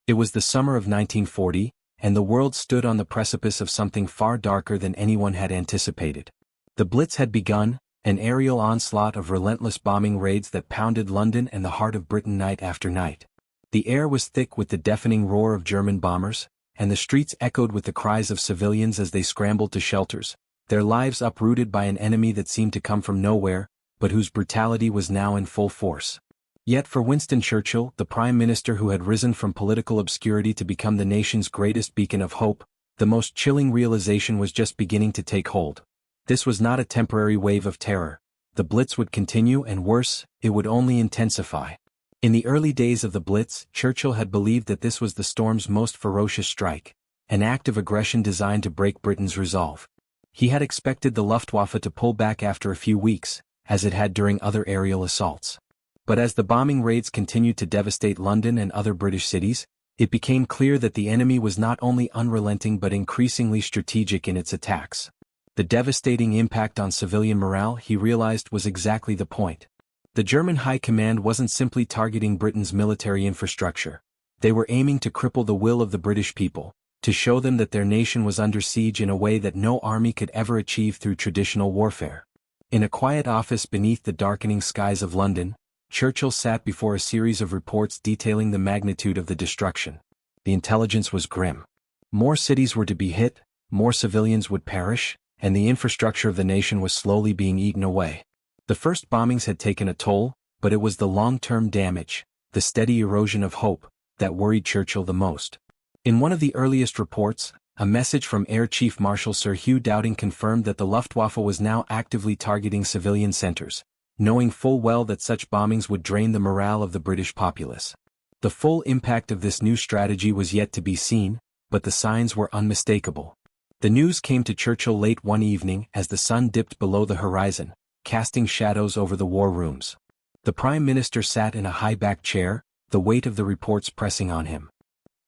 It was the summer of 1940, and the world stood on the precipice of something far darker than anyone had anticipated. The Blitz had begun, an aerial onslaught of relentless bombing raids that pounded London and the heart of Britain night after night. The air was thick with the deafening roar of German bombers, and the streets echoed with the cries of civilians as they scrambled to shelters, their lives uprooted by an enemy that seemed to come from nowhere, but whose brutality was now in full force. Yet for Winston Churchill, the Prime Minister who had risen from political obscurity to become the nation's greatest beacon of hope, the most chilling realization was just beginning to take hold. This was not a temporary wave of terror. The Blitz would continue, and worse, it would only intensify. In the early days of the Blitz, Churchill had believed that this was the storm's most ferocious strike, an act of aggression designed to break Britain's resolve. He had expected the Luftwaffe to pull back after a few weeks, as it had during other aerial assaults. But as the bombing raids continued to devastate London and other British cities, it became clear that the enemy was not only unrelenting but increasingly strategic in its attacks. The devastating impact on civilian morale, he realized, was exactly the point. The German High Command wasn't simply targeting Britain's military infrastructure. They were aiming to cripple the will of the British people, to show them that their nation was under siege in a way that no army could ever achieve through traditional warfare. In a quiet office beneath the darkening skies of London, Churchill sat before a series of reports detailing the magnitude of the destruction. The intelligence was grim. More cities were to be hit, more civilians would perish, and the infrastructure of the nation was slowly being eaten away. The first bombings had taken a toll, but it was the long-term damage, the steady erosion of hope, that worried Churchill the most. In one of the earliest reports, a message from Air Chief Marshal Sir Hugh Dowding confirmed that the Luftwaffe was now actively targeting civilian centers, knowing full well that such bombings would drain the morale of the British populace. The full impact of this new strategy was yet to be seen, but the signs were unmistakable. The news came to Churchill late one evening as the sun dipped below the horizon, casting shadows over the war rooms. The Prime Minister sat in a high-backed chair, the weight of the reports pressing on him.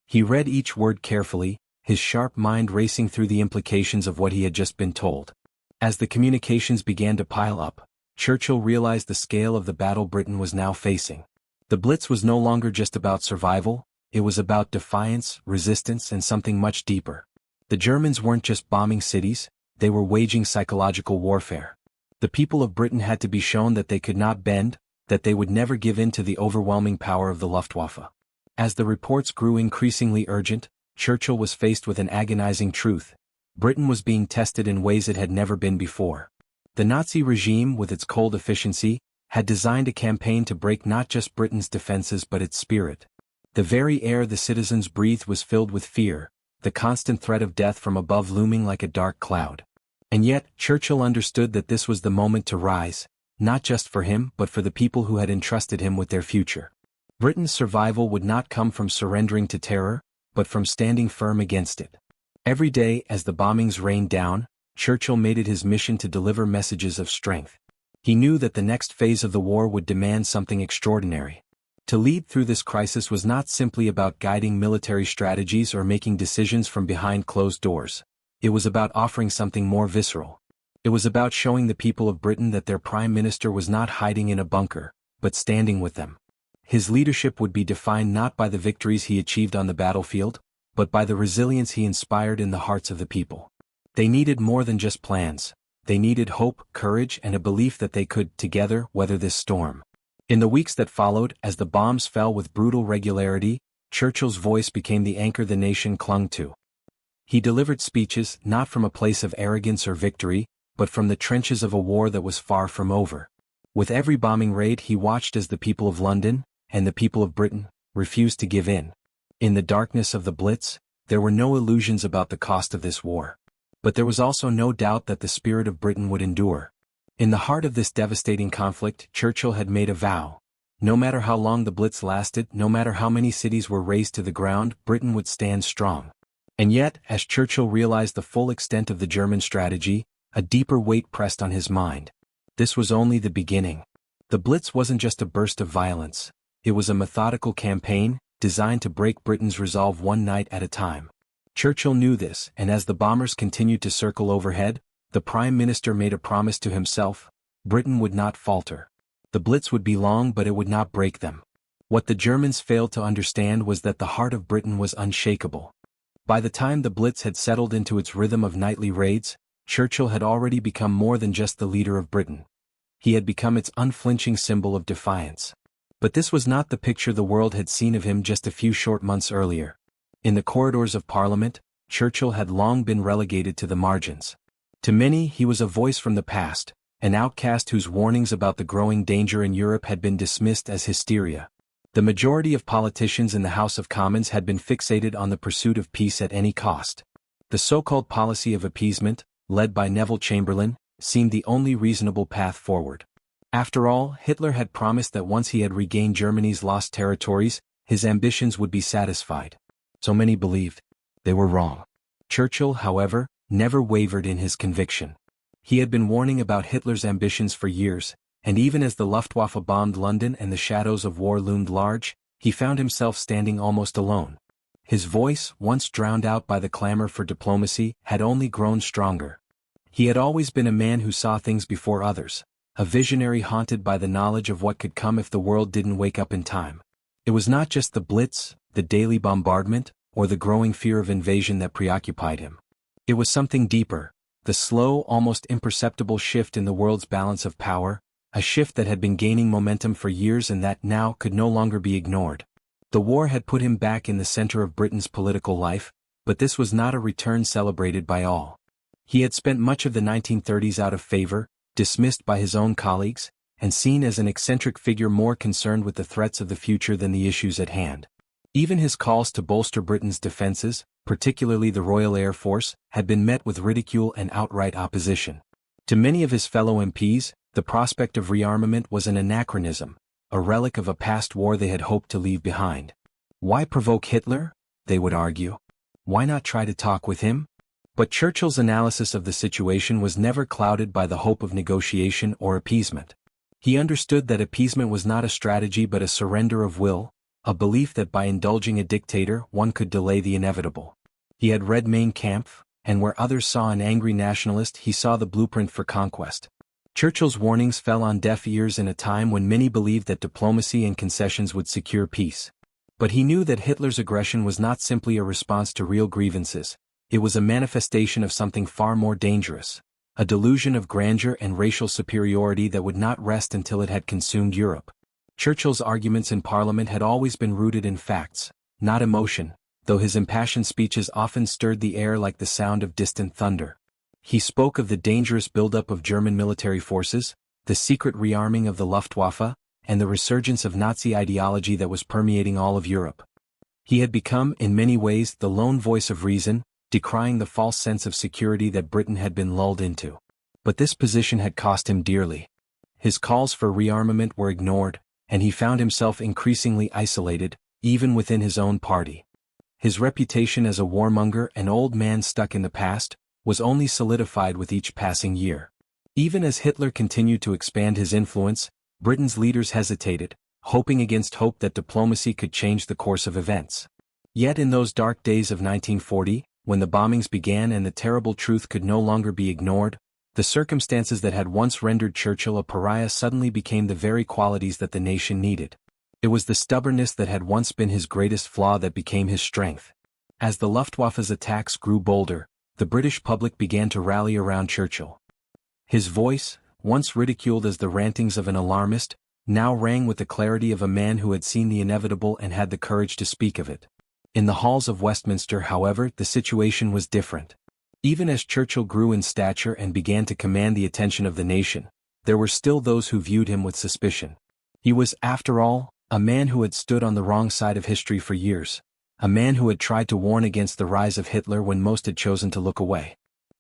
He read each word carefully, his sharp mind racing through the implications of what he had just been told. As the communications began to pile up, Churchill realized the scale of the battle Britain was now facing. The Blitz was no longer just about survival, it was about defiance, resistance, and something much deeper. The Germans weren't just bombing cities, they were waging psychological warfare. The people of Britain had to be shown that they could not bend, that they would never give in to the overwhelming power of the Luftwaffe. As the reports grew increasingly urgent, Churchill was faced with an agonizing truth. Britain was being tested in ways it had never been before. The Nazi regime, with its cold efficiency, had designed a campaign to break not just Britain's defenses but its spirit. The very air the citizens breathed was filled with fear, the constant threat of death from above looming like a dark cloud. And yet, Churchill understood that this was the moment to rise, not just for him but for the people who had entrusted him with their future. Britain's survival would not come from surrendering to terror, but from standing firm against it. Every day, as the bombings rained down, Churchill made it his mission to deliver messages of strength. He knew that the next phase of the war would demand something extraordinary. To lead through this crisis was not simply about guiding military strategies or making decisions from behind closed doors. It was about offering something more visceral. It was about showing the people of Britain that their Prime Minister was not hiding in a bunker, but standing with them. His leadership would be defined not by the victories he achieved on the battlefield, but by the resilience he inspired in the hearts of the people. They needed more than just plans. They needed hope, courage, and a belief that they could, together, weather this storm. In the weeks that followed, as the bombs fell with brutal regularity, Churchill's voice became the anchor the nation clung to. He delivered speeches not from a place of arrogance or victory, but from the trenches of a war that was far from over. With every bombing raid he watched as the people of London, and the people of Britain, refused to give in. In the darkness of the Blitz, there were no illusions about the cost of this war. But there was also no doubt that the spirit of Britain would endure. In the heart of this devastating conflict, Churchill had made a vow. No matter how long the Blitz lasted, no matter how many cities were razed to the ground, Britain would stand strong. And yet, as Churchill realized the full extent of the German strategy, a deeper weight pressed on his mind. This was only the beginning. The Blitz wasn't just a burst of violence. It was a methodical campaign, designed to break Britain's resolve one night at a time. Churchill knew this, and as the bombers continued to circle overhead, the Prime Minister made a promise to himself: Britain would not falter. The Blitz would be long, but it would not break them. What the Germans failed to understand was that the heart of Britain was unshakable. By the time the Blitz had settled into its rhythm of nightly raids, Churchill had already become more than just the leader of Britain. He had become its unflinching symbol of defiance. But this was not the picture the world had seen of him just a few short months earlier. In the corridors of Parliament, Churchill had long been relegated to the margins. To many he was a voice from the past, an outcast whose warnings about the growing danger in Europe had been dismissed as hysteria. The majority of politicians in the House of Commons had been fixated on the pursuit of peace at any cost. The so-called policy of appeasement, led by Neville Chamberlain, seemed the only reasonable path forward. After all, Hitler had promised that once he had regained Germany's lost territories, his ambitions would be satisfied. So many believed. They were wrong. Churchill, however, never wavered in his conviction. He had been warning about Hitler's ambitions for years, and even as the Luftwaffe bombed London and the shadows of war loomed large, he found himself standing almost alone. His voice, once drowned out by the clamor for diplomacy, had only grown stronger. He had always been a man who saw things before others, a visionary haunted by the knowledge of what could come if the world didn't wake up in time. It was not just the Blitz, the daily bombardment, or the growing fear of invasion that preoccupied him. It was something deeper, the slow, almost imperceptible shift in the world's balance of power, a shift that had been gaining momentum for years and that now could no longer be ignored. The war had put him back in the center of Britain's political life, but this was not a return celebrated by all. He had spent much of the 1930s out of favor, dismissed by his own colleagues, and seen as an eccentric figure more concerned with the threats of the future than the issues at hand. Even his calls to bolster Britain's defenses, particularly the Royal Air Force, had been met with ridicule and outright opposition. To many of his fellow MPs, the prospect of rearmament was an anachronism, a relic of a past war they had hoped to leave behind. Why provoke Hitler? They would argue. Why not try to talk with him? But Churchill's analysis of the situation was never clouded by the hope of negotiation or appeasement. He understood that appeasement was not a strategy but a surrender of will, a belief that by indulging a dictator one could delay the inevitable. He had read Mein Kampf, and where others saw an angry nationalist he saw the blueprint for conquest. Churchill's warnings fell on deaf ears in a time when many believed that diplomacy and concessions would secure peace. But he knew that Hitler's aggression was not simply a response to real grievances, it was a manifestation of something far more dangerous, a delusion of grandeur and racial superiority that would not rest until it had consumed Europe. Churchill's arguments in Parliament had always been rooted in facts, not emotion, though his impassioned speeches often stirred the air like the sound of distant thunder. He spoke of the dangerous buildup of German military forces, the secret rearming of the Luftwaffe, and the resurgence of Nazi ideology that was permeating all of Europe. He had become, in many ways, the lone voice of reason, decrying the false sense of security that Britain had been lulled into. But this position had cost him dearly. His calls for rearmament were ignored, and he found himself increasingly isolated, even within his own party. His reputation as a warmonger, an old man stuck in the past, was only solidified with each passing year. Even as Hitler continued to expand his influence, Britain's leaders hesitated, hoping against hope that diplomacy could change the course of events. Yet in those dark days of 1940, when the bombings began and the terrible truth could no longer be ignored, the circumstances that had once rendered Churchill a pariah suddenly became the very qualities that the nation needed. It was the stubbornness that had once been his greatest flaw that became his strength. As the Luftwaffe's attacks grew bolder, the British public began to rally around Churchill. His voice, once ridiculed as the rantings of an alarmist, now rang with the clarity of a man who had seen the inevitable and had the courage to speak of it. In the halls of Westminster, however, the situation was different. Even as Churchill grew in stature and began to command the attention of the nation, there were still those who viewed him with suspicion. He was, after all, a man who had stood on the wrong side of history for years, a man who had tried to warn against the rise of Hitler when most had chosen to look away.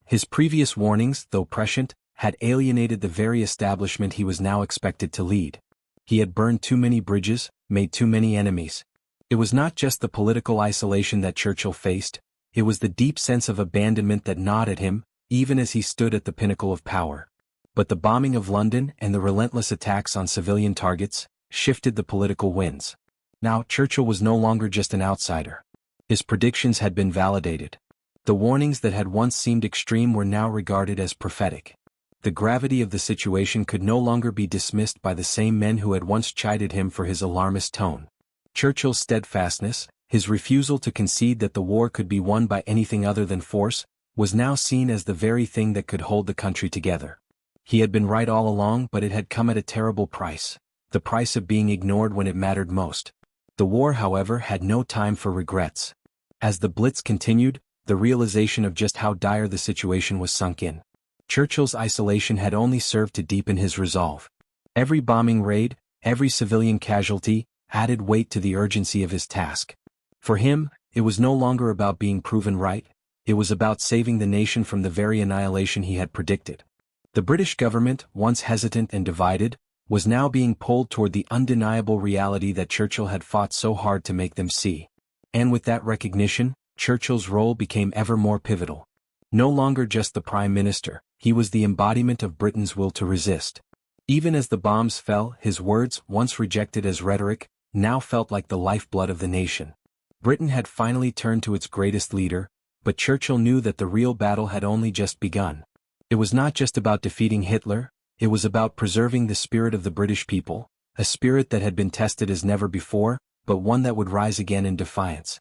His previous warnings, though prescient, had alienated the very establishment he was now expected to lead. He had burned too many bridges, made too many enemies. It was not just the political isolation that Churchill faced, it was the deep sense of abandonment that gnawed at him, even as he stood at the pinnacle of power. But the bombing of London and the relentless attacks on civilian targets shifted the political winds. Now Churchill was no longer just an outsider. His predictions had been validated. The warnings that had once seemed extreme were now regarded as prophetic. The gravity of the situation could no longer be dismissed by the same men who had once chided him for his alarmist tone. Churchill's steadfastness, his refusal to concede that the war could be won by anything other than force, was now seen as the very thing that could hold the country together. He had been right all along, but it had come at a terrible price, the price of being ignored when it mattered most. The war, however, had no time for regrets. As the Blitz continued, the realization of just how dire the situation was sunk in. Churchill's isolation had only served to deepen his resolve. Every bombing raid, every civilian casualty, added weight to the urgency of his task. For him, it was no longer about being proven right, it was about saving the nation from the very annihilation he had predicted. The British government, once hesitant and divided, was now being pulled toward the undeniable reality that Churchill had fought so hard to make them see. And with that recognition, Churchill's role became ever more pivotal. No longer just the Prime Minister, he was the embodiment of Britain's will to resist. Even as the bombs fell, his words, once rejected as rhetoric, now felt like the lifeblood of the nation. Britain had finally turned to its greatest leader, but Churchill knew that the real battle had only just begun. It was not just about defeating Hitler, it was about preserving the spirit of the British people, a spirit that had been tested as never before, but one that would rise again in defiance.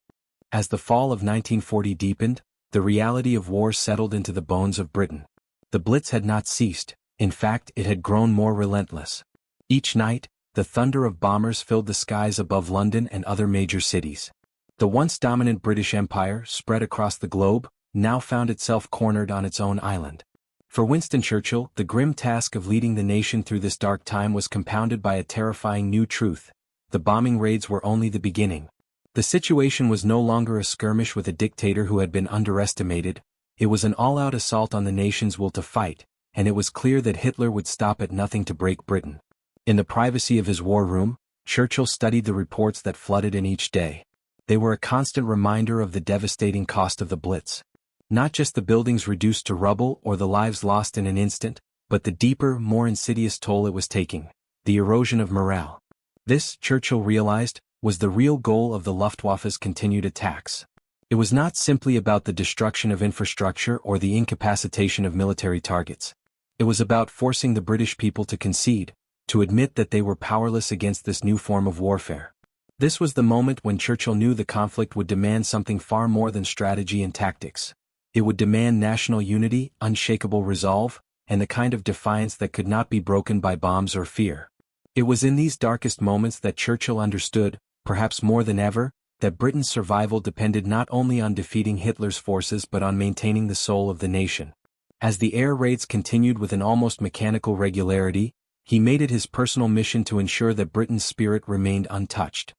As the fall of 1940 deepened, the reality of war settled into the bones of Britain. The Blitz had not ceased, in fact it had grown more relentless. Each night, the thunder of bombers filled the skies above London and other major cities. The once dominant British Empire, spread across the globe, now found itself cornered on its own island. For Winston Churchill, the grim task of leading the nation through this dark time was compounded by a terrifying new truth. The bombing raids were only the beginning. The situation was no longer a skirmish with a dictator who had been underestimated, it was an all-out assault on the nation's will to fight, and it was clear that Hitler would stop at nothing to break Britain. In the privacy of his war room, Churchill studied the reports that flooded in each day. They were a constant reminder of the devastating cost of the Blitz. Not just the buildings reduced to rubble or the lives lost in an instant, but the deeper, more insidious toll it was taking, the erosion of morale. This, Churchill realized, was the real goal of the Luftwaffe's continued attacks. It was not simply about the destruction of infrastructure or the incapacitation of military targets. It was about forcing the British people to concede, to admit that they were powerless against this new form of warfare. This was the moment when Churchill knew the conflict would demand something far more than strategy and tactics. It would demand national unity, unshakable resolve, and the kind of defiance that could not be broken by bombs or fear. It was in these darkest moments that Churchill understood, perhaps more than ever, that Britain's survival depended not only on defeating Hitler's forces but on maintaining the soul of the nation. As the air raids continued with an almost mechanical regularity, he made it his personal mission to ensure that Britain's spirit remained untouched.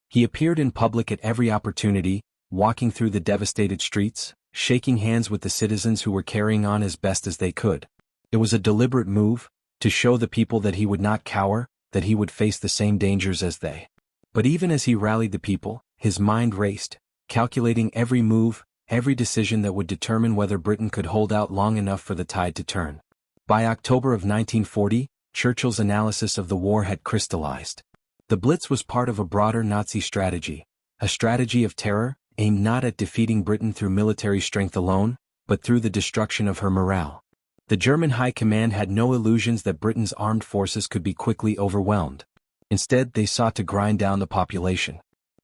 He appeared in public at every opportunity, walking through the devastated streets, shaking hands with the citizens who were carrying on as best as they could. It was a deliberate move, to show the people that he would not cower, that he would face the same dangers as they. But even as he rallied the people, his mind raced, calculating every move, every decision that would determine whether Britain could hold out long enough for the tide to turn. By October of 1940, Churchill's analysis of the war had crystallized. The Blitz was part of a broader Nazi strategy, a strategy of terror, aimed not at defeating Britain through military strength alone, but through the destruction of her morale. The German High Command had no illusions that Britain's armed forces could be quickly overwhelmed. Instead, they sought to grind down the population.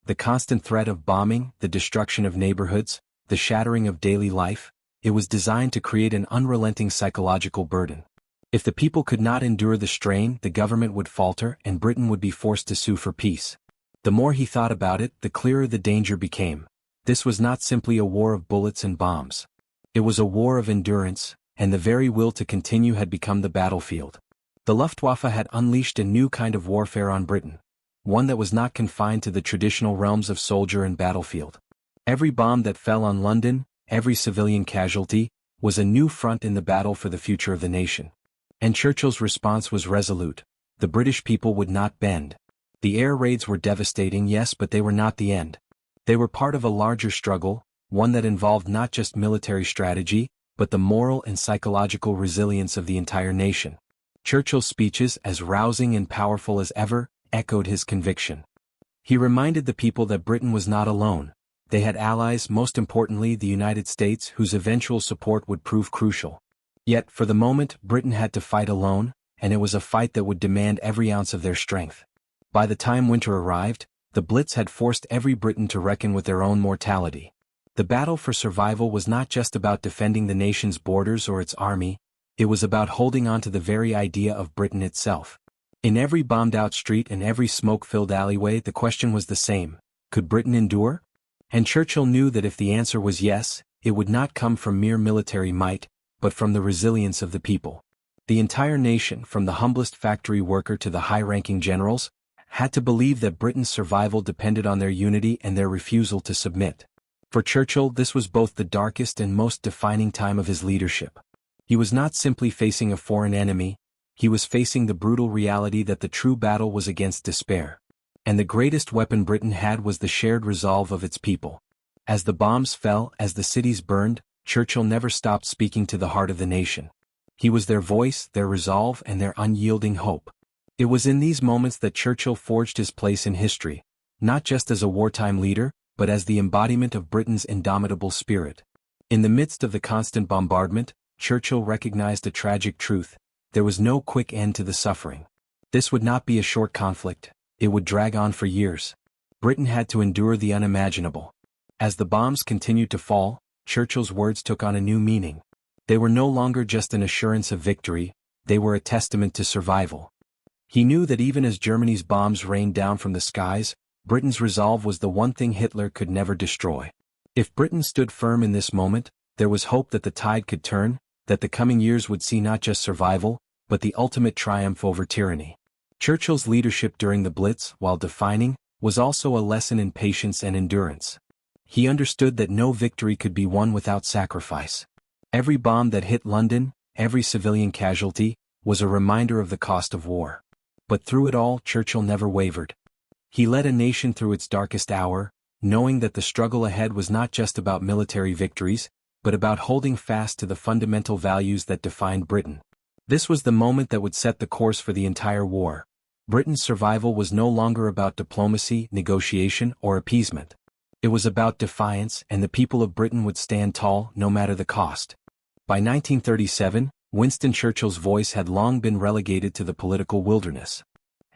The constant threat of bombing, the destruction of neighborhoods, the shattering of daily life, it was designed to create an unrelenting psychological burden. If the people could not endure the strain, the government would falter and Britain would be forced to sue for peace. The more he thought about it, the clearer the danger became. This was not simply a war of bullets and bombs. It was a war of endurance, and the very will to continue had become the battlefield. The Luftwaffe had unleashed a new kind of warfare on Britain, one that was not confined to the traditional realms of soldier and battlefield. Every bomb that fell on London, every civilian casualty, was a new front in the battle for the future of the nation. And Churchill's response was resolute. The British people would not bend. The air raids were devastating, yes, but they were not the end. They were part of a larger struggle, one that involved not just military strategy, but the moral and psychological resilience of the entire nation. Churchill's speeches, as rousing and powerful as ever, echoed his conviction. He reminded the people that Britain was not alone. They had allies, most importantly the United States, whose eventual support would prove crucial. Yet, for the moment, Britain had to fight alone, and it was a fight that would demand every ounce of their strength. By the time winter arrived, The Blitz had forced every Briton to reckon with their own mortality. The battle for survival was not just about defending the nation's borders or its army, it was about holding on to the very idea of Britain itself. In every bombed-out street and every smoke-filled alleyway the question was the same: could Britain endure? And Churchill knew that if the answer was yes, it would not come from mere military might, but from the resilience of the people. The entire nation, from the humblest factory worker to the high-ranking generals, had to believe that Britain's survival depended on their unity and their refusal to submit. For Churchill, this was both the darkest and most defining time of his leadership. He was not simply facing a foreign enemy, he was facing the brutal reality that the true battle was against despair. And the greatest weapon Britain had was the shared resolve of its people. As the bombs fell, as the cities burned, Churchill never stopped speaking to the heart of the nation. He was their voice, their resolve, and their unyielding hope. It was in these moments that Churchill forged his place in history, not just as a wartime leader, but as the embodiment of Britain's indomitable spirit. In the midst of the constant bombardment, Churchill recognized a tragic truth: there was no quick end to the suffering. This would not be a short conflict, it would drag on for years. Britain had to endure the unimaginable. As the bombs continued to fall, Churchill's words took on a new meaning. They were no longer just an assurance of victory, they were a testament to survival. He knew that even as Germany's bombs rained down from the skies, Britain's resolve was the one thing Hitler could never destroy. If Britain stood firm in this moment, there was hope that the tide could turn, that the coming years would see not just survival, but the ultimate triumph over tyranny. Churchill's leadership during the Blitz, while defining, was also a lesson in patience and endurance. He understood that no victory could be won without sacrifice. Every bomb that hit London, every civilian casualty, was a reminder of the cost of war. But through it all, Churchill never wavered. He led a nation through its darkest hour, knowing that the struggle ahead was not just about military victories, but about holding fast to the fundamental values that defined Britain. This was the moment that would set the course for the entire war. Britain's survival was no longer about diplomacy, negotiation, or appeasement. It was about defiance, and the people of Britain would stand tall, no matter the cost. By 1937, Winston Churchill's voice had long been relegated to the political wilderness.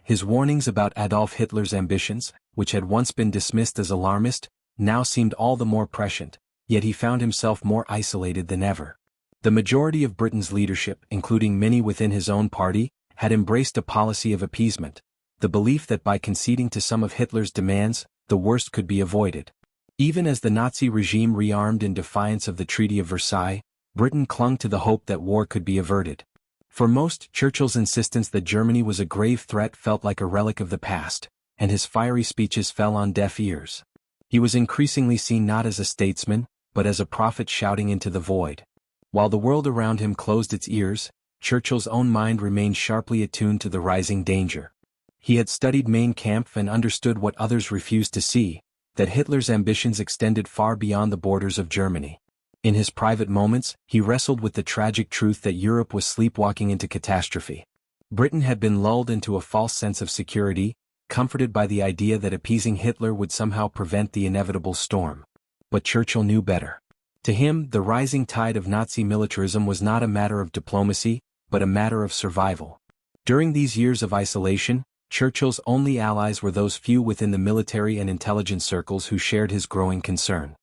His warnings about Adolf Hitler's ambitions, which had once been dismissed as alarmist, now seemed all the more prescient, yet he found himself more isolated than ever. The majority of Britain's leadership, including many within his own party, had embraced a policy of appeasement, the belief that by conceding to some of Hitler's demands, the worst could be avoided. Even as the Nazi regime rearmed in defiance of the Treaty of Versailles, Britain clung to the hope that war could be averted. For most, Churchill's insistence that Germany was a grave threat felt like a relic of the past, and his fiery speeches fell on deaf ears. He was increasingly seen not as a statesman, but as a prophet shouting into the void. While the world around him closed its ears, Churchill's own mind remained sharply attuned to the rising danger. He had studied Mein Kampf and understood what others refused to see, that Hitler's ambitions extended far beyond the borders of Germany. In his private moments, he wrestled with the tragic truth that Europe was sleepwalking into catastrophe. Britain had been lulled into a false sense of security, comforted by the idea that appeasing Hitler would somehow prevent the inevitable storm. But Churchill knew better. To him, the rising tide of Nazi militarism was not a matter of diplomacy, but a matter of survival. During these years of isolation, Churchill's only allies were those few within the military and intelligence circles who shared his growing concern.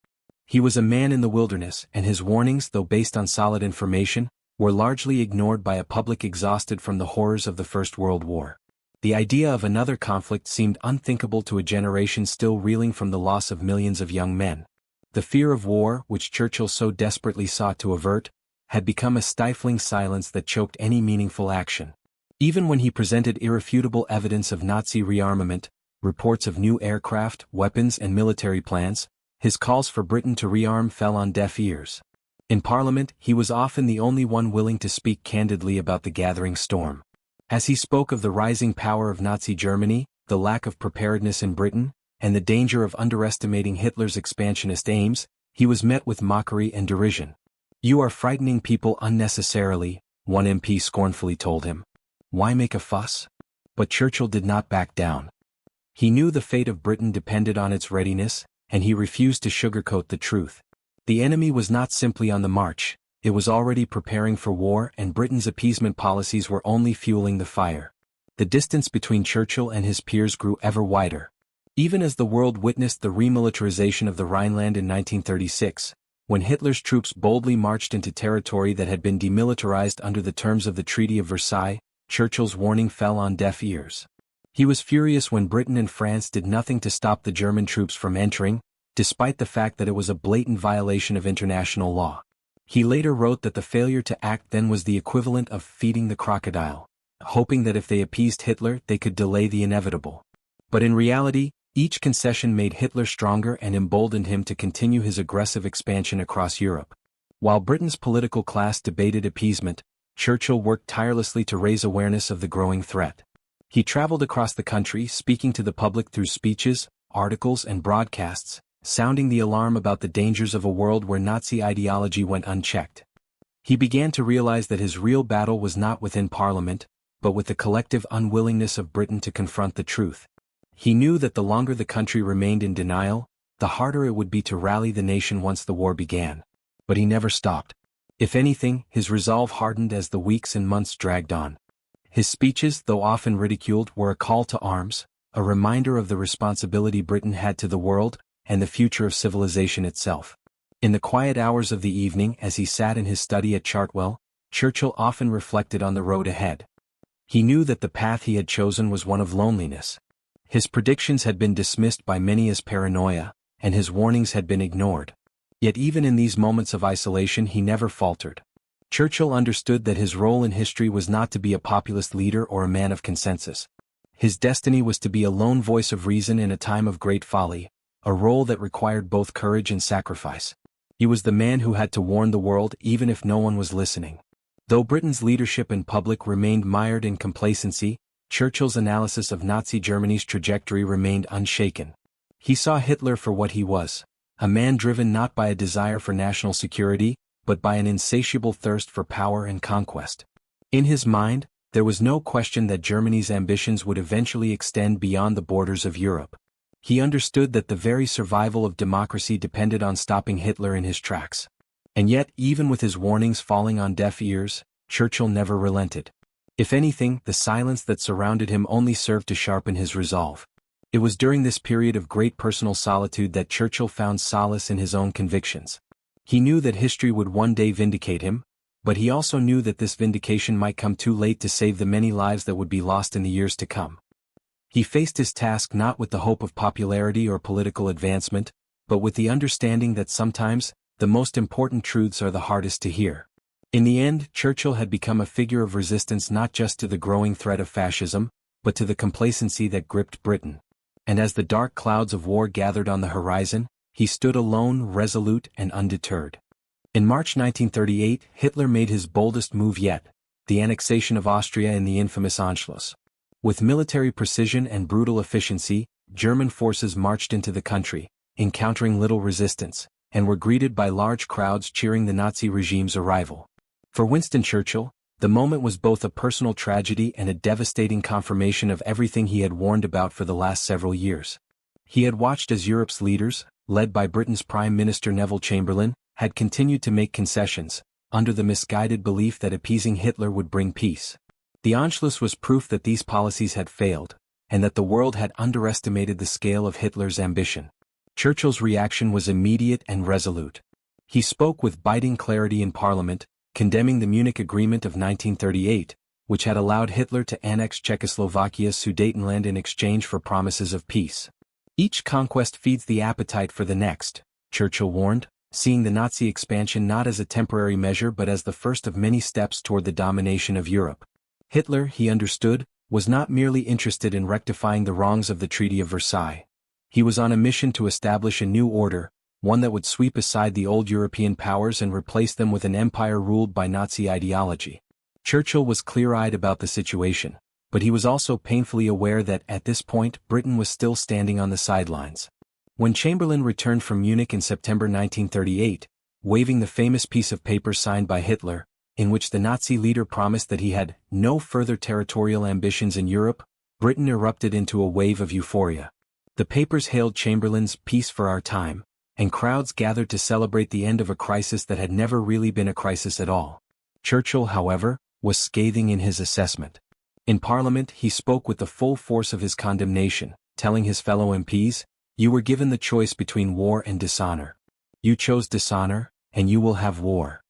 He was a man in the wilderness, and his warnings, though based on solid information, were largely ignored by a public exhausted from the horrors of the First World War. The idea of another conflict seemed unthinkable to a generation still reeling from the loss of millions of young men. The fear of war, which Churchill so desperately sought to avert, had become a stifling silence that choked any meaningful action. Even when he presented irrefutable evidence of Nazi rearmament, reports of new aircraft, weapons, and military plans, his calls for Britain to rearm fell on deaf ears. In Parliament, he was often the only one willing to speak candidly about the gathering storm. As he spoke of the rising power of Nazi Germany, the lack of preparedness in Britain, and the danger of underestimating Hitler's expansionist aims, he was met with mockery and derision. "You are frightening people unnecessarily," one MP scornfully told him. "Why make a fuss?" But Churchill did not back down. He knew the fate of Britain depended on its readiness, and he refused to sugarcoat the truth. The enemy was not simply on the march, it was already preparing for war, and Britain's appeasement policies were only fueling the fire. The distance between Churchill and his peers grew ever wider. Even as the world witnessed the remilitarization of the Rhineland in 1936, when Hitler's troops boldly marched into territory that had been demilitarized under the terms of the Treaty of Versailles, Churchill's warning fell on deaf ears. He was furious when Britain and France did nothing to stop the German troops from entering, despite the fact that it was a blatant violation of international law. He later wrote that the failure to act then was the equivalent of feeding the crocodile, hoping that if they appeased Hitler they could delay the inevitable. But in reality, each concession made Hitler stronger and emboldened him to continue his aggressive expansion across Europe. While Britain's political class debated appeasement, Churchill worked tirelessly to raise awareness of the growing threat. He traveled across the country, speaking to the public through speeches, articles, and broadcasts, sounding the alarm about the dangers of a world where Nazi ideology went unchecked. He began to realize that his real battle was not within Parliament, but with the collective unwillingness of Britain to confront the truth. He knew that the longer the country remained in denial, the harder it would be to rally the nation once the war began. But he never stopped. If anything, his resolve hardened as the weeks and months dragged on. His speeches, though often ridiculed, were a call to arms, a reminder of the responsibility Britain had to the world, and the future of civilization itself. In the quiet hours of the evening as he sat in his study at Chartwell, Churchill often reflected on the road ahead. He knew that the path he had chosen was one of loneliness. His predictions had been dismissed by many as paranoia, and his warnings had been ignored. Yet even in these moments of isolation he never faltered. Churchill understood that his role in history was not to be a populist leader or a man of consensus. His destiny was to be a lone voice of reason in a time of great folly, a role that required both courage and sacrifice. He was the man who had to warn the world even if no one was listening. Though Britain's leadership in public remained mired in complacency, Churchill's analysis of Nazi Germany's trajectory remained unshaken. He saw Hitler for what he was, a man driven not by a desire for national security, but by an insatiable thirst for power and conquest. In his mind, there was no question that Germany's ambitions would eventually extend beyond the borders of Europe. He understood that the very survival of democracy depended on stopping Hitler in his tracks. And yet, even with his warnings falling on deaf ears, Churchill never relented. If anything, the silence that surrounded him only served to sharpen his resolve. It was during this period of great personal solitude that Churchill found solace in his own convictions. He knew that history would one day vindicate him, but he also knew that this vindication might come too late to save the many lives that would be lost in the years to come. He faced his task not with the hope of popularity or political advancement, but with the understanding that sometimes, the most important truths are the hardest to hear. In the end, Churchill had become a figure of resistance not just to the growing threat of fascism, but to the complacency that gripped Britain. And as the dark clouds of war gathered on the horizon, he stood alone, resolute and undeterred. In March 1938, Hitler made his boldest move yet, the annexation of Austria in the infamous Anschluss. With military precision and brutal efficiency, German forces marched into the country, encountering little resistance, and were greeted by large crowds cheering the Nazi regime's arrival. For Winston Churchill, the moment was both a personal tragedy and a devastating confirmation of everything he had warned about for the last several years. He had watched as Europe's leaders, led by Britain's Prime Minister Neville Chamberlain, had continued to make concessions, under the misguided belief that appeasing Hitler would bring peace. The Anschluss was proof that these policies had failed, and that the world had underestimated the scale of Hitler's ambition. Churchill's reaction was immediate and resolute. He spoke with biting clarity in Parliament, condemning the Munich Agreement of 1938, which had allowed Hitler to annex Czechoslovakia's Sudetenland in exchange for promises of peace. Each conquest feeds the appetite for the next, Churchill warned, seeing the Nazi expansion not as a temporary measure but as the first of many steps toward the domination of Europe. Hitler, he understood, was not merely interested in rectifying the wrongs of the Treaty of Versailles. He was on a mission to establish a new order, one that would sweep aside the old European powers and replace them with an empire ruled by Nazi ideology. Churchill was clear-eyed about the situation, but he was also painfully aware that, at this point, Britain was still standing on the sidelines. When Chamberlain returned from Munich in September 1938, waving the famous piece of paper signed by Hitler, in which the Nazi leader promised that he had no further territorial ambitions in Europe, Britain erupted into a wave of euphoria. The papers hailed Chamberlain's "Peace for Our Time," and crowds gathered to celebrate the end of a crisis that had never really been a crisis at all. Churchill, however, was scathing in his assessment. In Parliament he spoke with the full force of his condemnation, telling his fellow MPs, "You were given the choice between war and dishonor. You chose dishonor, and you will have war."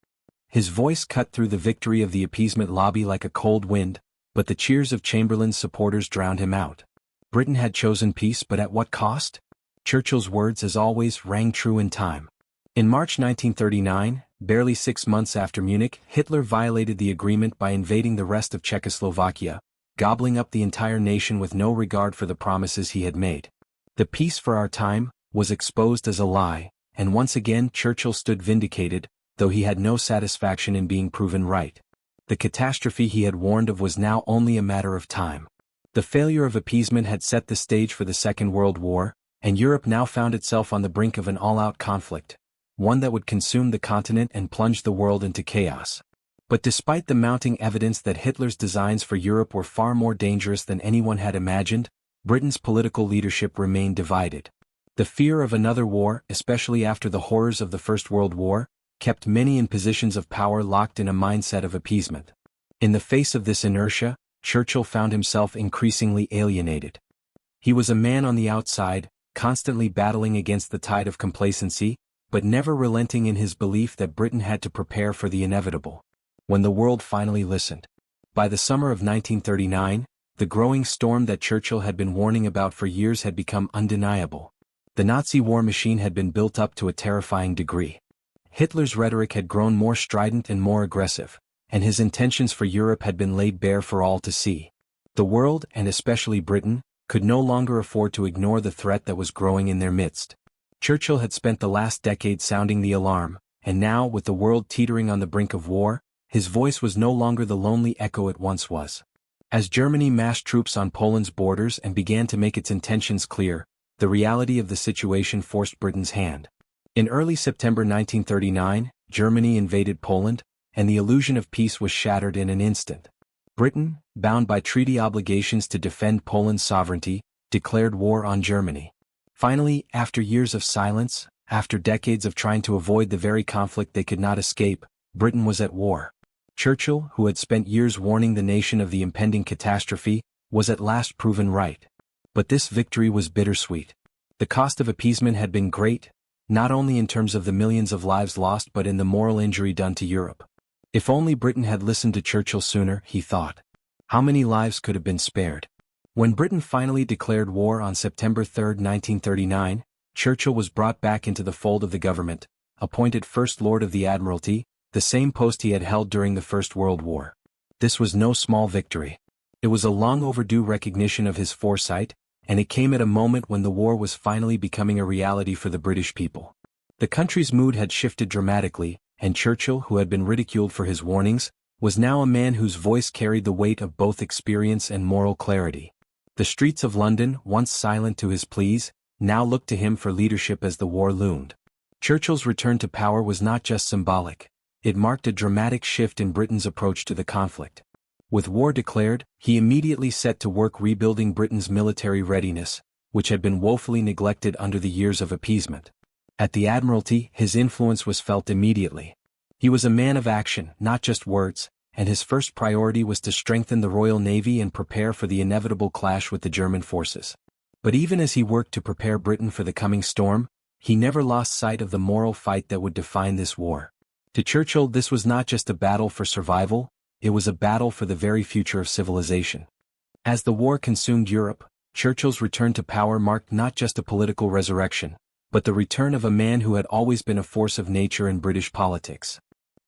His voice cut through the victory of the appeasement lobby like a cold wind, but the cheers of Chamberlain's supporters drowned him out. Britain had chosen peace, but at what cost? Churchill's words, as always, rang true in time. In March 1939, barely 6 months after Munich, Hitler violated the agreement by invading the rest of Czechoslovakia, gobbling up the entire nation with no regard for the promises he had made. The peace for our time was exposed as a lie, and once again Churchill stood vindicated, though he had no satisfaction in being proven right. The catastrophe he had warned of was now only a matter of time. The failure of appeasement had set the stage for the Second World War, and Europe now found itself on the brink of an all-out conflict, one that would consume the continent and plunge the world into chaos. But despite the mounting evidence that Hitler's designs for Europe were far more dangerous than anyone had imagined, Britain's political leadership remained divided. The fear of another war, especially after the horrors of the First World War, kept many in positions of power locked in a mindset of appeasement. In the face of this inertia, Churchill found himself increasingly alienated. He was a man on the outside, constantly battling against the tide of complacency, but never relenting in his belief that Britain had to prepare for the inevitable. When the world finally listened. By the summer of 1939, the growing storm that Churchill had been warning about for years had become undeniable. The Nazi war machine had been built up to a terrifying degree. Hitler's rhetoric had grown more strident and more aggressive, and his intentions for Europe had been laid bare for all to see. The world, and especially Britain, could no longer afford to ignore the threat that was growing in their midst. Churchill had spent the last decade sounding the alarm, and now, with the world teetering on the brink of war, his voice was no longer the lonely echo it once was. As Germany massed troops on Poland's borders and began to make its intentions clear, the reality of the situation forced Britain's hand. In early September 1939, Germany invaded Poland, and the illusion of peace was shattered in an instant. Britain, bound by treaty obligations to defend Poland's sovereignty, declared war on Germany. Finally, after years of silence, after decades of trying to avoid the very conflict they could not escape, Britain was at war. Churchill, who had spent years warning the nation of the impending catastrophe, was at last proven right. But this victory was bittersweet. The cost of appeasement had been great, not only in terms of the millions of lives lost but in the moral injury done to Europe. If only Britain had listened to Churchill sooner, he thought. How many lives could have been spared? When Britain finally declared war on September 3, 1939, Churchill was brought back into the fold of the government, appointed First Lord of the Admiralty, the same post he had held during the First World War. This was no small victory. It was a long overdue recognition of his foresight, and it came at a moment when the war was finally becoming a reality for the British people. The country's mood had shifted dramatically, and Churchill, who had been ridiculed for his warnings, was now a man whose voice carried the weight of both experience and moral clarity. The streets of London, once silent to his pleas, now looked to him for leadership as the war loomed. Churchill's return to power was not just symbolic. It marked a dramatic shift in Britain's approach to the conflict. With war declared, he immediately set to work rebuilding Britain's military readiness, which had been woefully neglected under the years of appeasement. At the Admiralty, his influence was felt immediately. He was a man of action, not just words, and his first priority was to strengthen the Royal Navy and prepare for the inevitable clash with the German forces. But even as he worked to prepare Britain for the coming storm, he never lost sight of the moral fight that would define this war. To Churchill, this was not just a battle for survival, it was a battle for the very future of civilization. As the war consumed Europe, Churchill's return to power marked not just a political resurrection, but the return of a man who had always been a force of nature in British politics.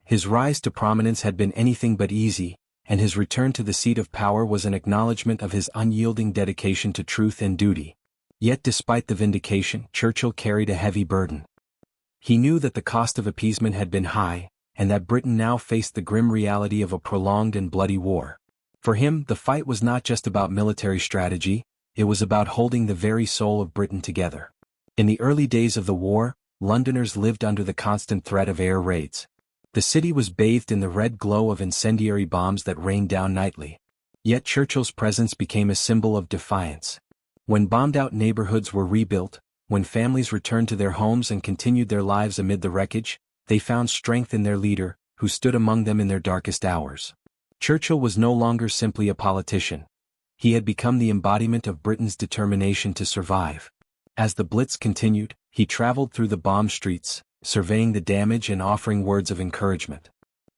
His rise to prominence had been anything but easy, and his return to the seat of power was an acknowledgement of his unyielding dedication to truth and duty. Yet despite the vindication, Churchill carried a heavy burden. He knew that the cost of appeasement had been high, and that Britain now faced the grim reality of a prolonged and bloody war. For him, the fight was not just about military strategy, it was about holding the very soul of Britain together. In the early days of the war, Londoners lived under the constant threat of air raids. The city was bathed in the red glow of incendiary bombs that rained down nightly. Yet Churchill's presence became a symbol of defiance. When bombed-out neighborhoods were rebuilt, when families returned to their homes and continued their lives amid the wreckage, they found strength in their leader, who stood among them in their darkest hours. Churchill was no longer simply a politician. He had become the embodiment of Britain's determination to survive. As the Blitz continued, he traveled through the bombed streets, surveying the damage and offering words of encouragement.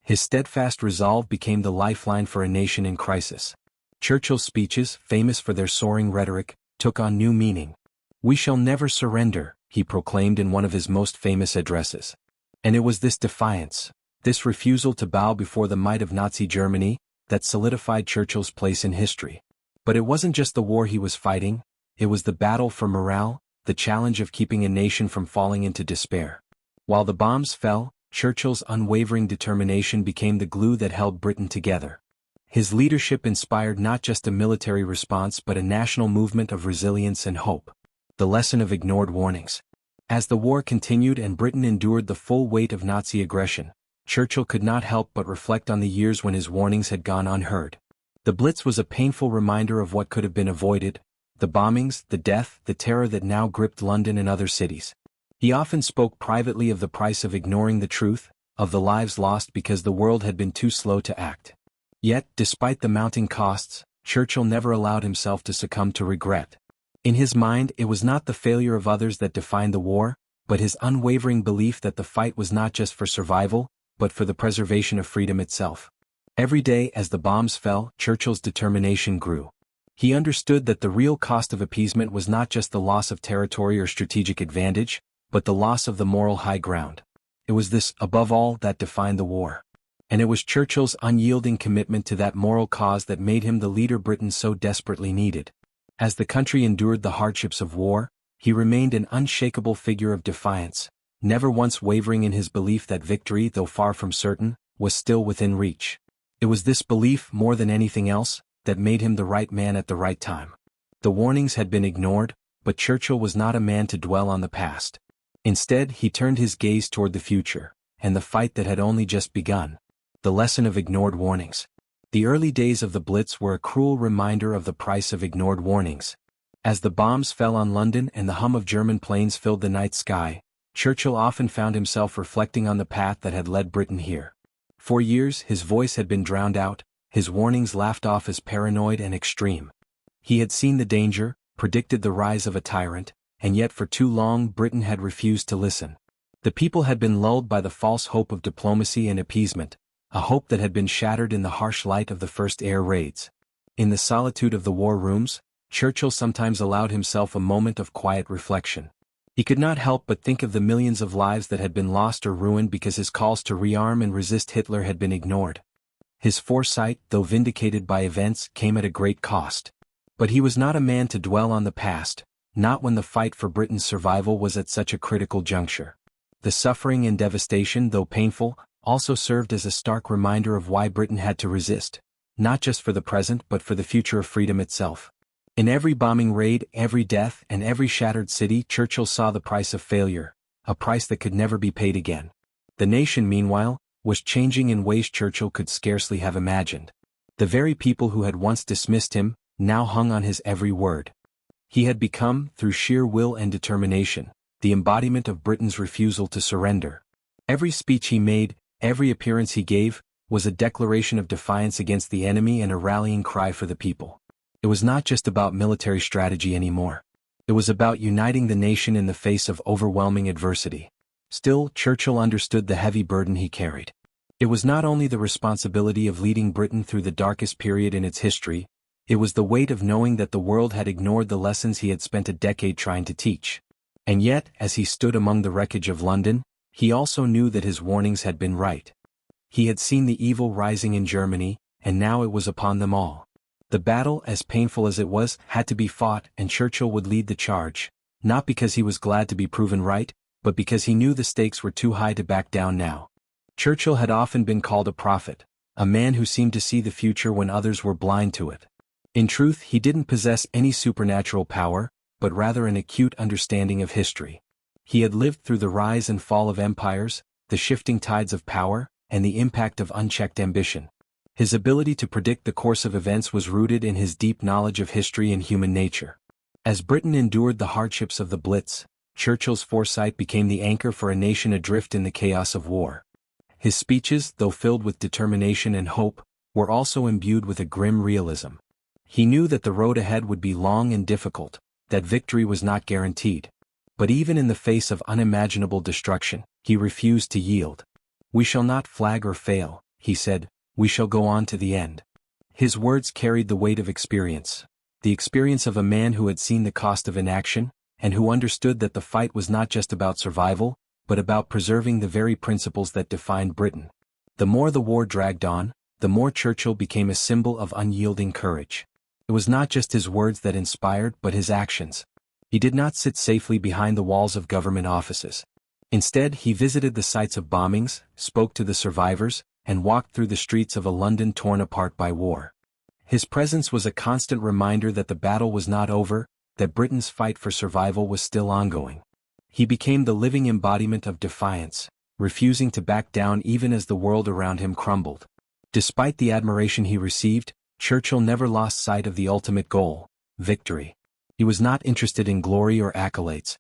His steadfast resolve became the lifeline for a nation in crisis. Churchill's speeches, famous for their soaring rhetoric, took on new meaning. "We shall never surrender," he proclaimed in one of his most famous addresses. And it was this defiance, this refusal to bow before the might of Nazi Germany, that solidified Churchill's place in history. But it wasn't just the war he was fighting, it was the battle for morale, the challenge of keeping a nation from falling into despair. While the bombs fell, Churchill's unwavering determination became the glue that held Britain together. His leadership inspired not just a military response but a national movement of resilience and hope. The lesson of ignored warnings. As the war continued and Britain endured the full weight of Nazi aggression, Churchill could not help but reflect on the years when his warnings had gone unheard. The Blitz was a painful reminder of what could have been avoided: the bombings, the death, the terror that now gripped London and other cities. He often spoke privately of the price of ignoring the truth, of the lives lost because the world had been too slow to act. Yet, despite the mounting costs, Churchill never allowed himself to succumb to regret. In his mind, it was not the failure of others that defined the war, but his unwavering belief that the fight was not just for survival, but for the preservation of freedom itself. Every day as the bombs fell, Churchill's determination grew. He understood that the real cost of appeasement was not just the loss of territory or strategic advantage, but the loss of the moral high ground. It was this, above all, that defined the war. And it was Churchill's unyielding commitment to that moral cause that made him the leader Britain so desperately needed. As the country endured the hardships of war, he remained an unshakable figure of defiance, never once wavering in his belief that victory, though far from certain, was still within reach. It was this belief, more than anything else, that made him the right man at the right time. The warnings had been ignored, but Churchill was not a man to dwell on the past. Instead, he turned his gaze toward the future, and the fight that had only just begun. The lesson of ignored warnings. The early days of the Blitz were a cruel reminder of the price of ignored warnings. As the bombs fell on London and the hum of German planes filled the night sky, Churchill often found himself reflecting on the path that had led Britain here. For years, his voice had been drowned out, his warnings laughed off as paranoid and extreme. He had seen the danger, predicted the rise of a tyrant, and yet for too long Britain had refused to listen. The people had been lulled by the false hope of diplomacy and appeasement, a hope that had been shattered in the harsh light of the first air raids. In the solitude of the war rooms, Churchill sometimes allowed himself a moment of quiet reflection. He could not help but think of the millions of lives that had been lost or ruined because his calls to rearm and resist Hitler had been ignored. His foresight, though vindicated by events, came at a great cost. But he was not a man to dwell on the past, not when the fight for Britain's survival was at such a critical juncture. The suffering and devastation, though painful, also served as a stark reminder of why Britain had to resist, not just for the present but for the future of freedom itself. In every bombing raid, every death, and every shattered city, Churchill saw the price of failure, a price that could never be paid again. The nation, meanwhile, was changing in ways Churchill could scarcely have imagined. The very people who had once dismissed him, now hung on his every word. He had become, through sheer will and determination, the embodiment of Britain's refusal to surrender. Every speech he made, every appearance he gave, was a declaration of defiance against the enemy and a rallying cry for the people. It was not just about military strategy anymore. It was about uniting the nation in the face of overwhelming adversity. Still, Churchill understood the heavy burden he carried. It was not only the responsibility of leading Britain through the darkest period in its history, it was the weight of knowing that the world had ignored the lessons he had spent a decade trying to teach. And yet, as he stood among the wreckage of London, he also knew that his warnings had been right. He had seen the evil rising in Germany, and now it was upon them all. The battle, as painful as it was, had to be fought, and Churchill would lead the charge, not because he was glad to be proven right, but because he knew the stakes were too high to back down now. Churchill had often been called a prophet, a man who seemed to see the future when others were blind to it. In truth, he didn't possess any supernatural power, but rather an acute understanding of history. He had lived through the rise and fall of empires, the shifting tides of power, and the impact of unchecked ambition. His ability to predict the course of events was rooted in his deep knowledge of history and human nature. As Britain endured the hardships of the Blitz, Churchill's foresight became the anchor for a nation adrift in the chaos of war. His speeches, though filled with determination and hope, were also imbued with a grim realism. He knew that the road ahead would be long and difficult, that victory was not guaranteed. But even in the face of unimaginable destruction, he refused to yield. "We shall not flag or fail," he said, "we shall go on to the end." His words carried the weight of experience, the experience of a man who had seen the cost of inaction, and who understood that the fight was not just about survival, but about preserving the very principles that defined Britain. The more the war dragged on, the more Churchill became a symbol of unyielding courage. It was not just his words that inspired but his actions. He did not sit safely behind the walls of government offices. Instead, he visited the sites of bombings, spoke to the survivors, and walked through the streets of a London torn apart by war. His presence was a constant reminder that the battle was not over, that Britain's fight for survival was still ongoing. He became the living embodiment of defiance, refusing to back down even as the world around him crumbled. Despite the admiration he received, Churchill never lost sight of the ultimate goal: victory. He was not interested in glory or accolades.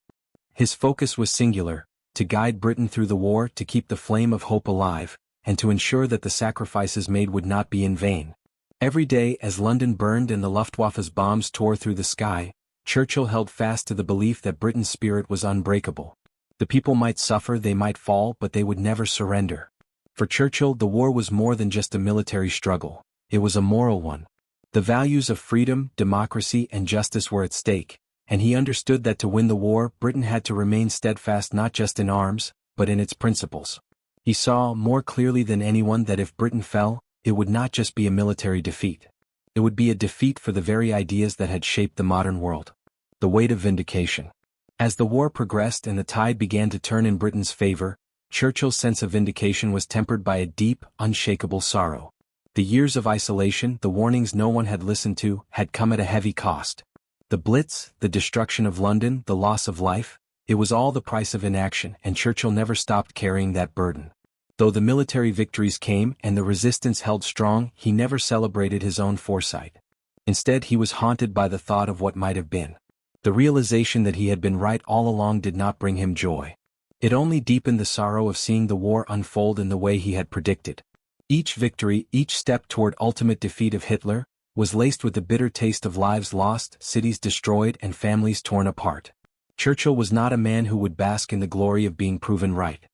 His focus was singular: to guide Britain through the war, to keep the flame of hope alive, and to ensure that the sacrifices made would not be in vain. Every day, as London burned and the Luftwaffe's bombs tore through the sky, Churchill held fast to the belief that Britain's spirit was unbreakable. The people might suffer, they might fall, but they would never surrender. For Churchill, the war was more than just a military struggle. It was a moral one. The values of freedom, democracy, and justice were at stake, and he understood that to win the war, Britain had to remain steadfast not just in arms, but in its principles. He saw, more clearly than anyone, that if Britain fell, it would not just be a military defeat. It would be a defeat for the very ideas that had shaped the modern world. The weight of vindication. As the war progressed and the tide began to turn in Britain's favor, Churchill's sense of vindication was tempered by a deep, unshakable sorrow. The years of isolation, the warnings no one had listened to, had come at a heavy cost. The Blitz, the destruction of London, the loss of life, it was all the price of inaction, and Churchill never stopped carrying that burden. Though the military victories came and the resistance held strong, he never celebrated his own foresight. Instead, he was haunted by the thought of what might have been. The realization that he had been right all along did not bring him joy. It only deepened the sorrow of seeing the war unfold in the way he had predicted. Each victory, each step toward ultimate defeat of Hitler, was laced with the bitter taste of lives lost, cities destroyed, and families torn apart. Churchill was not a man who would bask in the glory of being proven right.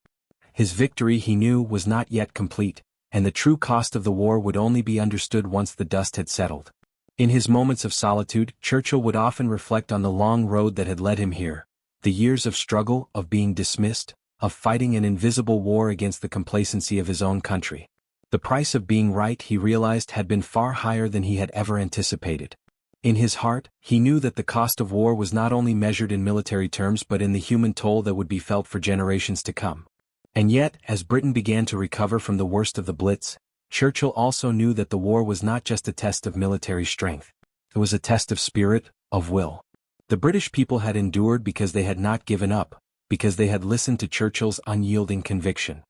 His victory, he knew, was not yet complete, and the true cost of the war would only be understood once the dust had settled. In his moments of solitude, Churchill would often reflect on the long road that had led him here, the years of struggle, of being dismissed, of fighting an invisible war against the complacency of his own country. The price of being right, he realized, had been far higher than he had ever anticipated. In his heart, he knew that the cost of war was not only measured in military terms but in the human toll that would be felt for generations to come. And yet, as Britain began to recover from the worst of the Blitz, Churchill also knew that the war was not just a test of military strength. It was a test of spirit, of will. The British people had endured because they had not given up, because they had listened to Churchill's unyielding conviction.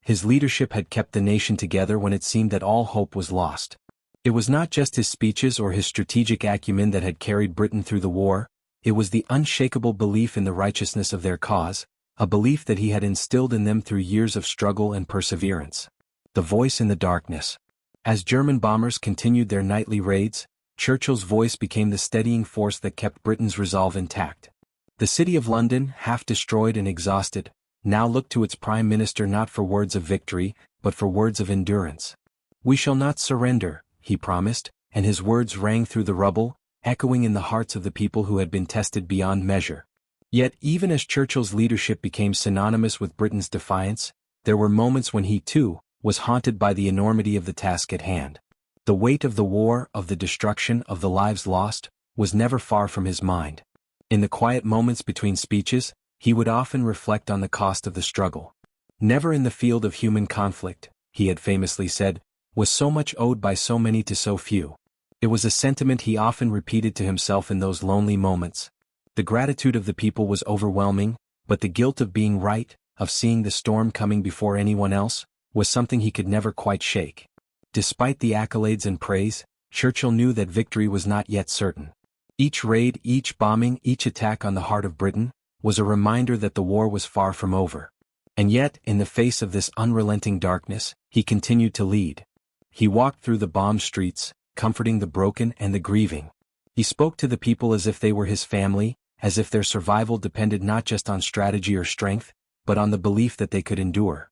His leadership had kept the nation together when it seemed that all hope was lost. It was not just his speeches or his strategic acumen that had carried Britain through the war, it was the unshakable belief in the righteousness of their cause, a belief that he had instilled in them through years of struggle and perseverance. The voice in the darkness. As German bombers continued their nightly raids, Churchill's voice became the steadying force that kept Britain's resolve intact. The city of London, half destroyed and exhausted, now looked to its prime minister not for words of victory, but for words of endurance. "We shall not surrender," he promised, and his words rang through the rubble, echoing in the hearts of the people who had been tested beyond measure. Yet, even as Churchill's leadership became synonymous with Britain's defiance, there were moments when he, too, was haunted by the enormity of the task at hand. The weight of the war, of the destruction, of the lives lost, was never far from his mind. In the quiet moments between speeches, he would often reflect on the cost of the struggle. "Never in the field of human conflict," he had famously said, "was so much owed by so many to so few." It was a sentiment he often repeated to himself in those lonely moments. The gratitude of the people was overwhelming, but the guilt of being right, of seeing the storm coming before anyone else, was something he could never quite shake. Despite the accolades and praise, Churchill knew that victory was not yet certain. Each raid, each bombing, each attack on the heart of Britain, was a reminder that the war was far from over. And yet, in the face of this unrelenting darkness, he continued to lead. He walked through the bombed streets, comforting the broken and the grieving. He spoke to the people as if they were his family, as if their survival depended not just on strategy or strength, but on the belief that they could endure.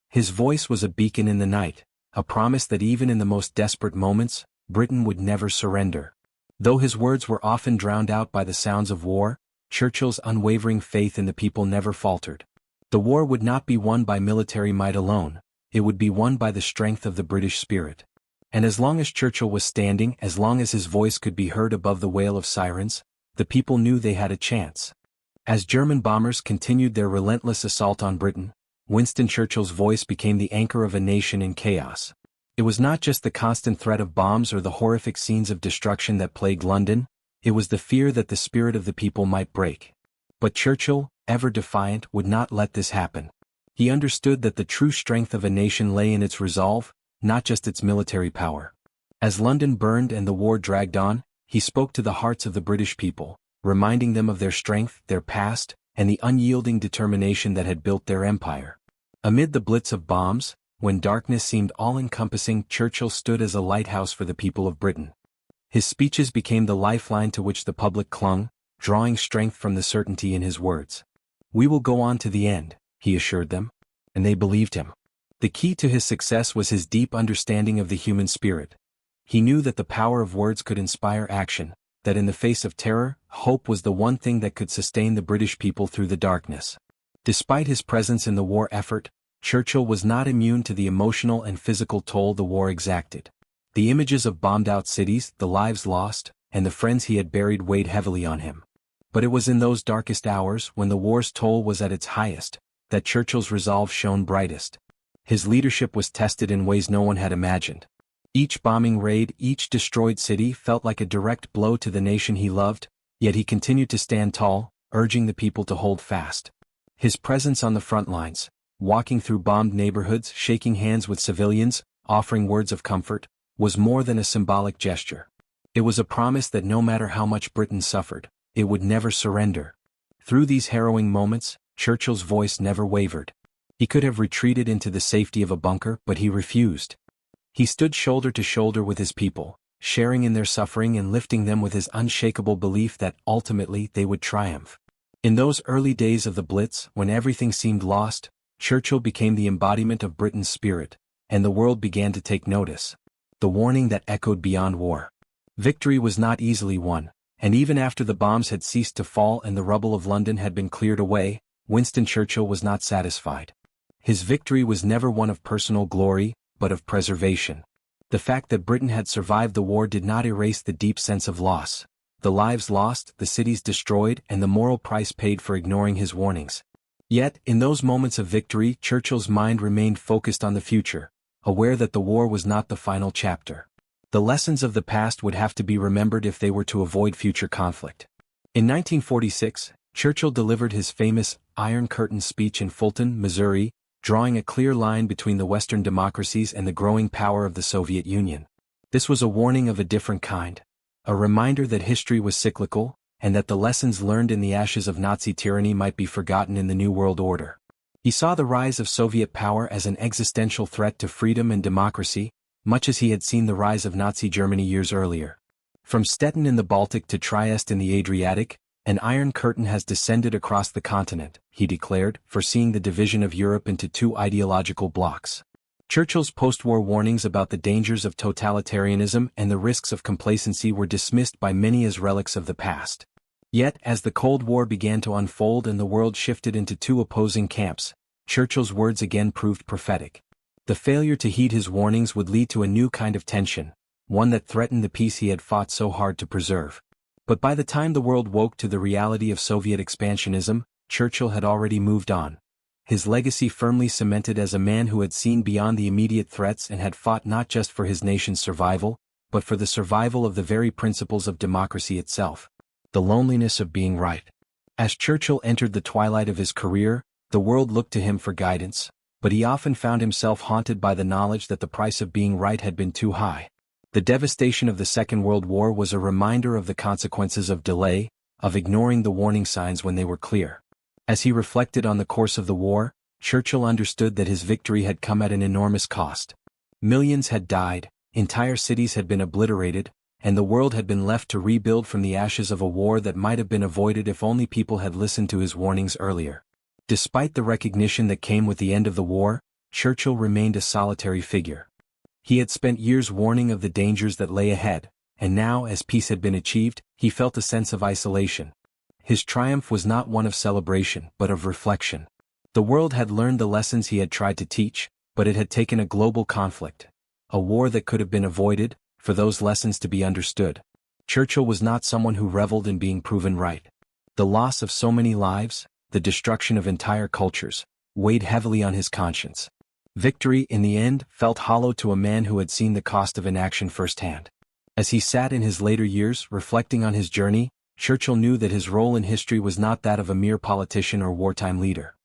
His voice was a beacon in the night, a promise that even in the most desperate moments, Britain would never surrender. Though his words were often drowned out by the sounds of war, Churchill's unwavering faith in the people never faltered. The war would not be won by military might alone, it would be won by the strength of the British spirit. And as long as Churchill was standing, as long as his voice could be heard above the wail of sirens, the people knew they had a chance. As German bombers continued their relentless assault on Britain, Winston Churchill's voice became the anchor of a nation in chaos. It was not just the constant threat of bombs or the horrific scenes of destruction that plagued London, it was the fear that the spirit of the people might break. But Churchill, ever defiant, would not let this happen. He understood that the true strength of a nation lay in its resolve, not just its military power. As London burned and the war dragged on, he spoke to the hearts of the British people, reminding them of their strength, their past, and the unyielding determination that had built their empire. Amid the blitz of bombs, when darkness seemed all-encompassing, Churchill stood as a lighthouse for the people of Britain. His speeches became the lifeline to which the public clung, drawing strength from the certainty in his words. "We will go on to the end," he assured them. And they believed him. The key to his success was his deep understanding of the human spirit. He knew that the power of words could inspire action, that in the face of terror, hope was the one thing that could sustain the British people through the darkness. Despite his presence in the war effort, Churchill was not immune to the emotional and physical toll the war exacted. The images of bombed-out cities, the lives lost, and the friends he had buried weighed heavily on him. But it was in those darkest hours, when the war's toll was at its highest, that Churchill's resolve shone brightest. His leadership was tested in ways no one had imagined. Each bombing raid, each destroyed city felt like a direct blow to the nation he loved, yet he continued to stand tall, urging the people to hold fast. His presence on the front lines, walking through bombed neighborhoods, shaking hands with civilians, offering words of comfort, was more than a symbolic gesture. It was a promise that no matter how much Britain suffered, it would never surrender. Through these harrowing moments, Churchill's voice never wavered. He could have retreated into the safety of a bunker, but he refused. He stood shoulder to shoulder with his people, sharing in their suffering and lifting them with his unshakable belief that ultimately they would triumph. In those early days of the Blitz, when everything seemed lost, Churchill became the embodiment of Britain's spirit, and the world began to take notice. The warning that echoed beyond war. Victory was not easily won, and even after the bombs had ceased to fall and the rubble of London had been cleared away, Winston Churchill was not satisfied. His victory was never one of personal glory, but of preservation. The fact that Britain had survived the war did not erase the deep sense of loss. The lives lost, the cities destroyed, and the moral price paid for ignoring his warnings. Yet, in those moments of victory, Churchill's mind remained focused on the future, aware that the war was not the final chapter. The lessons of the past would have to be remembered if they were to avoid future conflict. In 1946, Churchill delivered his famous Iron Curtain speech in Fulton, Missouri, drawing a clear line between the Western democracies and the growing power of the Soviet Union. This was a warning of a different kind, a reminder that history was cyclical, and that the lessons learned in the ashes of Nazi tyranny might be forgotten in the New World Order. He saw the rise of Soviet power as an existential threat to freedom and democracy, much as he had seen the rise of Nazi Germany years earlier. From Stettin in the Baltic to Trieste in the Adriatic, an Iron Curtain has descended across the continent, he declared, foreseeing the division of Europe into two ideological blocs. Churchill's post-war warnings about the dangers of totalitarianism and the risks of complacency were dismissed by many as relics of the past. Yet, as the Cold War began to unfold and the world shifted into two opposing camps, Churchill's words again proved prophetic. The failure to heed his warnings would lead to a new kind of tension, one that threatened the peace he had fought so hard to preserve. But by the time the world woke to the reality of Soviet expansionism, Churchill had already moved on. His legacy firmly cemented as a man who had seen beyond the immediate threats and had fought not just for his nation's survival, but for the survival of the very principles of democracy itself. The loneliness of being right. As Churchill entered the twilight of his career, the world looked to him for guidance, but he often found himself haunted by the knowledge that the price of being right had been too high. The devastation of the Second World War was a reminder of the consequences of delay, of ignoring the warning signs when they were clear. As he reflected on the course of the war, Churchill understood that his victory had come at an enormous cost. Millions had died, entire cities had been obliterated, and the world had been left to rebuild from the ashes of a war that might have been avoided if only people had listened to his warnings earlier. Despite the recognition that came with the end of the war, Churchill remained a solitary figure. He had spent years warning of the dangers that lay ahead, and now, as peace had been achieved, he felt a sense of isolation. His triumph was not one of celebration, but of reflection. The world had learned the lessons he had tried to teach, but it had taken a global conflict, a war that could have been avoided, for those lessons to be understood. Churchill was not someone who reveled in being proven right. The loss of so many lives, the destruction of entire cultures, weighed heavily on his conscience. Victory, in the end, felt hollow to a man who had seen the cost of inaction firsthand. As he sat in his later years, reflecting on his journey, Churchill knew that his role in history was not that of a mere politician or wartime leader.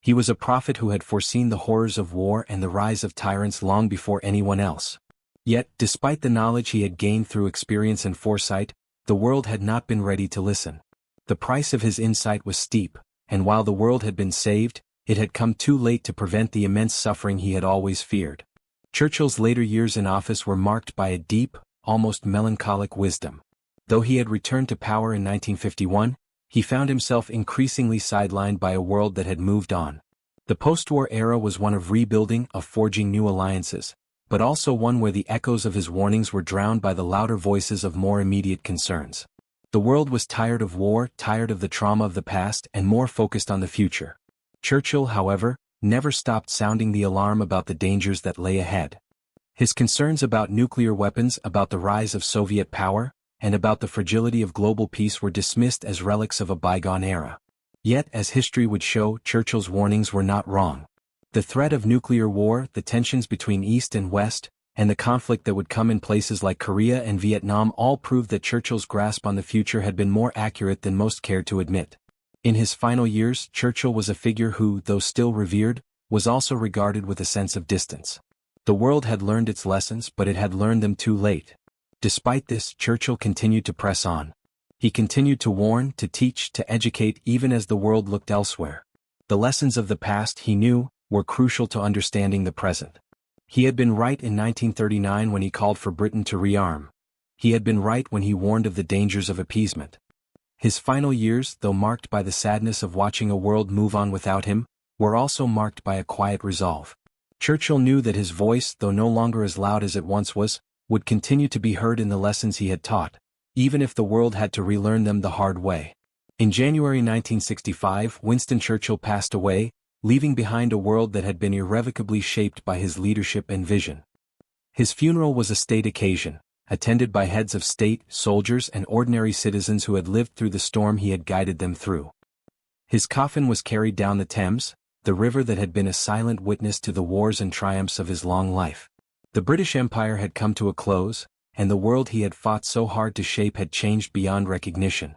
He was a prophet who had foreseen the horrors of war and the rise of tyrants long before anyone else. Yet, despite the knowledge he had gained through experience and foresight, the world had not been ready to listen. The price of his insight was steep, and while the world had been saved, it had come too late to prevent the immense suffering he had always feared. Churchill's later years in office were marked by a deep, almost melancholic wisdom. Though he had returned to power in 1951, he found himself increasingly sidelined by a world that had moved on. The post-war era was one of rebuilding, of forging new alliances, but also one where the echoes of his warnings were drowned by the louder voices of more immediate concerns. The world was tired of war, tired of the trauma of the past, and more focused on the future. Churchill, however, never stopped sounding the alarm about the dangers that lay ahead. His concerns about nuclear weapons, about the rise of Soviet power, and about the fragility of global peace were dismissed as relics of a bygone era. Yet, as history would show, Churchill's warnings were not wrong. The threat of nuclear war, the tensions between East and West, and the conflict that would come in places like Korea and Vietnam all proved that Churchill's grasp on the future had been more accurate than most cared to admit. In his final years, Churchill was a figure who, though still revered, was also regarded with a sense of distance. The world had learned its lessons, but it had learned them too late. Despite this, Churchill continued to press on. He continued to warn, to teach, to educate even as the world looked elsewhere. The lessons of the past, he knew, were crucial to understanding the present. He had been right in 1939 when he called for Britain to rearm. He had been right when he warned of the dangers of appeasement. His final years, though marked by the sadness of watching a world move on without him, were also marked by a quiet resolve. Churchill knew that his voice, though no longer as loud as it once was, would continue to be heard in the lessons he had taught, even if the world had to relearn them the hard way. In January 1965, Winston Churchill passed away, leaving behind a world that had been irrevocably shaped by his leadership and vision. His funeral was a state occasion, attended by heads of state, soldiers, and ordinary citizens who had lived through the storm he had guided them through. His coffin was carried down the Thames, the river that had been a silent witness to the wars and triumphs of his long life. The British Empire had come to a close, and the world he had fought so hard to shape had changed beyond recognition.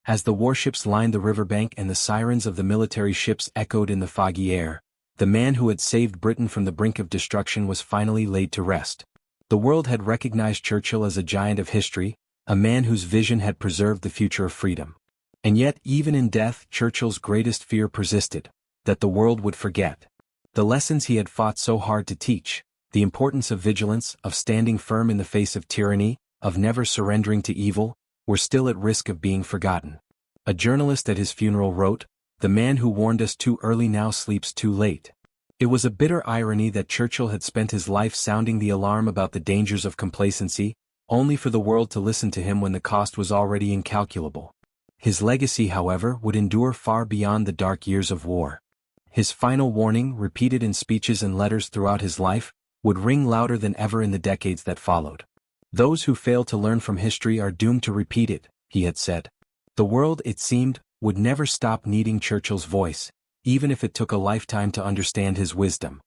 As the warships lined the riverbank and the sirens of the military ships echoed in the foggy air, the man who had saved Britain from the brink of destruction was finally laid to rest. The world had recognized Churchill as a giant of history, a man whose vision had preserved the future of freedom. And yet, even in death, Churchill's greatest fear persisted, that the world would forget. The lessons he had fought so hard to teach, the importance of vigilance, of standing firm in the face of tyranny, of never surrendering to evil, were still at risk of being forgotten. A journalist at his funeral wrote, "The man who warned us too early now sleeps too late." It was a bitter irony that Churchill had spent his life sounding the alarm about the dangers of complacency, only for the world to listen to him when the cost was already incalculable. His legacy, however, would endure far beyond the dark years of war. His final warning, repeated in speeches and letters throughout his life, would ring louder than ever in the decades that followed. "Those who fail to learn from history are doomed to repeat it," he had said. The world, it seemed, would never stop needing Churchill's voice, even if it took a lifetime to understand his wisdom.